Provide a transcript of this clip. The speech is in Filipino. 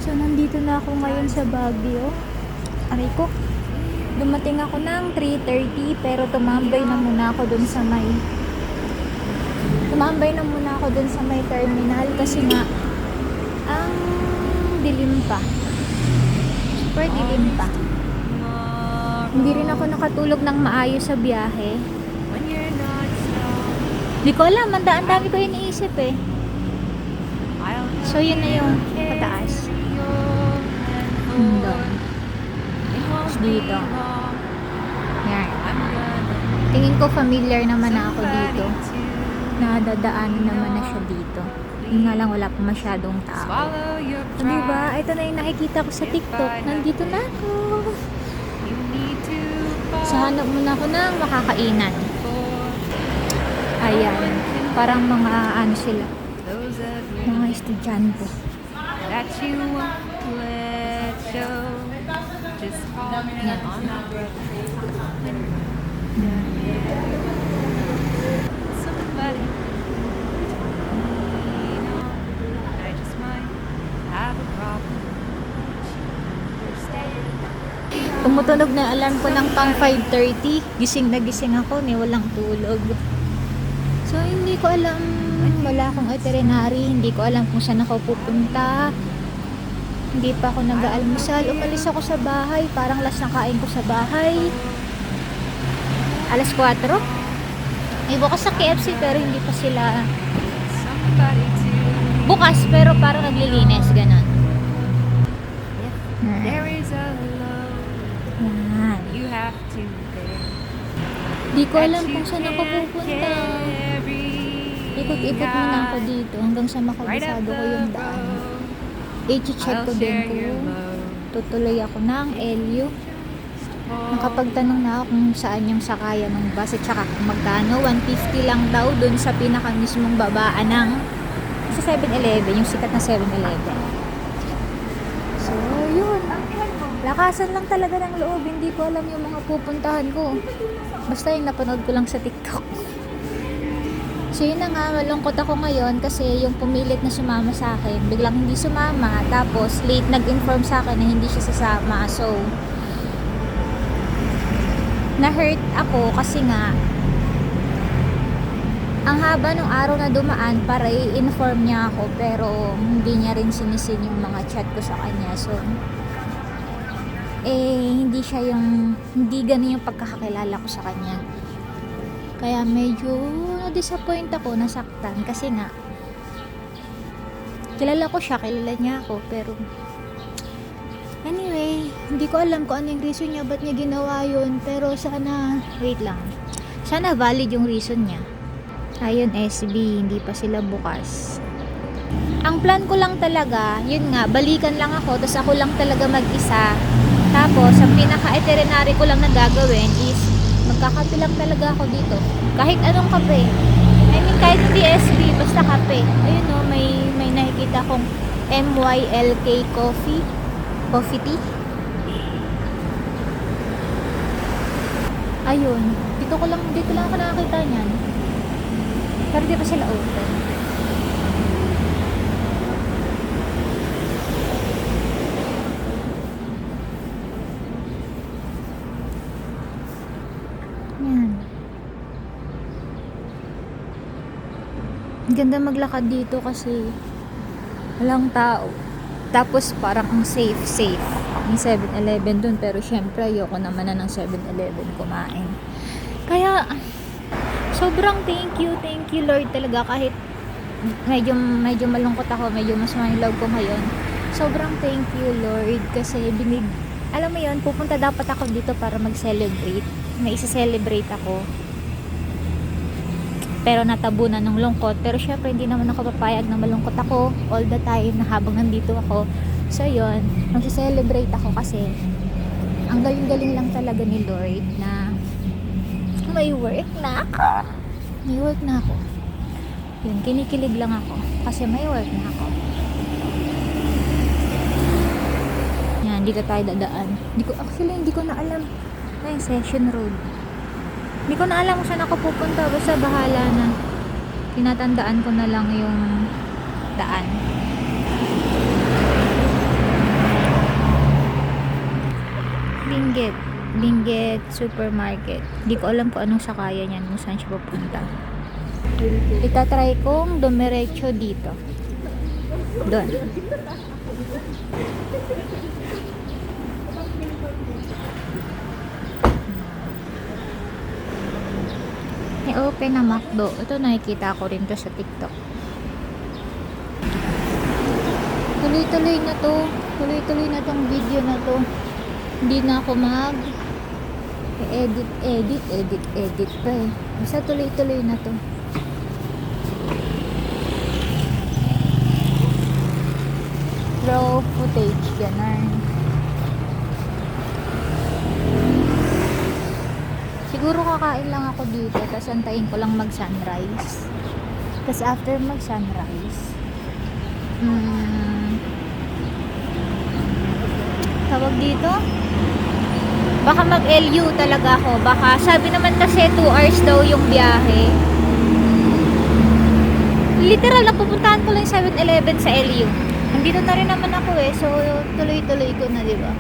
So, nandito na ako ngayon sa Baguio. Aray ko. Dumating ako ng 3:30 pero tumambay na muna ako dun sa may terminal kasi nga ang dilim pa. Super dilim pa. Hindi rin ako nakatulog ng maayos sa biyahe. Hindi ko alam, ang dami ko iniisip eh. So yun na yung pataas. Doon. Tapos dito. Yan. Tingin ko familiar naman na ako dito. Nadadaanan naman na siya dito. Yun nga lang, wala pa masyadong tao. So, diba? Ito na yung nakikita ko sa TikTok. Nandito na ako. So, hanap muna ako ng makakainan. Ayan. Parang mga ano sila. Mga estudyante. Yan. Tumutunog na alarm ko ng pang 5:30. Gising na gising ako, may walang tulog. So, hindi ko alam. Wala akong itinerary. Hindi ko alam kung saan ako pupunta. Hindi pa ako nag-aalmusal. Umalis ako sa bahay. Parang last na kain ko sa bahay. Alas 4. May bukas sa KFC pero hindi pa sila bukas pero parang naglilinis. Ganon. Yan. Di ko alam kung saan ako pupunta. Ikot-ikot muna ako dito hanggang sa makabisado ko yung daan. I-check ko din kung tutuloy ako ng LU. Nakapagtanong na ako kung saan yung sakayan ng bus at saka kung magkano. 150 lang daw dun sa pinaka mismong babaan ng sa 7-Eleven, yung sikat na 7-Eleven. So, yun. Lakasan lang talaga ng loob. Hindi ko alam yung mga pupuntahan ko. Basta yung napanood ko lang sa TikTok. So yun na nga, malungkot ako ngayon kasi yung pumilit na sumama sa akin, biglang hindi sumama. Tapos late nag-inform sa akin na hindi siya sasama. So, na-hurt ako kasi nga ang haba ng araw na dumaan para i-inform niya ako pero hindi niya rin sinisin yung mga chat ko sa kanya. So, hindi siya yung, hindi ganun yung pagkakakilala ko sa kanya. Kaya medyo na-disappoint ako, nasaktan kasi nga kilala ko siya, kilala niya ako pero anyway, hindi ko alam kung ano yung reason niya, ba't niya ginawa yun, pero sana, wait lang, sana valid yung reason niya. Ayun, SB, hindi pa sila bukas. Ang plan ko lang talaga, yun nga, balikan lang ako, tapos ako lang talaga mag-isa. Tapos, ang pinaka-itinerary ko lang na gagawin is magkakape lang talaga ako dito. Kahit anong kape. I mean, kahit hindi SB, basta kape. Ayun no, may nakikita kong MYLK coffee. Coffee tea. Ayun. Dito lang ako nakakita niyan. Pero di pa sila open. Yan. Ganda maglakad dito kasi walang tao. Tapos parang ang safe. May 7-Eleven dun pero syempre ayoko naman na ng 7-Eleven kumain. Kaya sobrang thank you Lord talaga kahit medyo malungkot ako, medyo masama yung loob ko ngayon. Sobrang thank you Lord kasi alam mo yun, pupunta dapat ako dito para mag-celebrate. May isa-celebrate ako. Pero natabunan ng lungkot. Pero syempre hindi naman ako papayag na malungkot ako all the time na habang nandito ako. So yun, mag-celebrate ako kasi ang galing-galing lang talaga ni Lord na may work na ako. Yun, kinikilig lang ako kasi may work na ako. Yan, dito tayo dadaan. Hindi ko na alam na yung Session Road. Hindi ko na alam kung saan ako pupunta. Basta bahala na. Tinatandaan ko na lang yung daan. Benguet Supermarket. Hindi ko alam kung anong sakayan yan, kung saan siya papunta. Itatry kong dumiretso dito. Doon. I-open na McDo. Ito nakikita ko rin to sa TikTok. Tuloy-tuloy na to. Tuloy-tuloy na tong video na to. Hindi na ako edit pa eh. Basta tuloy-tuloy na to. Raw footage, ganun. Siguro kakain lang ako dito, tapos antayin ko lang mag-sunrise. Tapos after mag-sunrise, tawag dito, baka mag-LU talaga ako. Baka, sabi naman kasi 2 hours daw yung biyahe. Literal, napupuntahan ko lang yung 7-Eleven sa LU. Andito na rin naman ako eh, so tuloy-tuloy ko na, diba?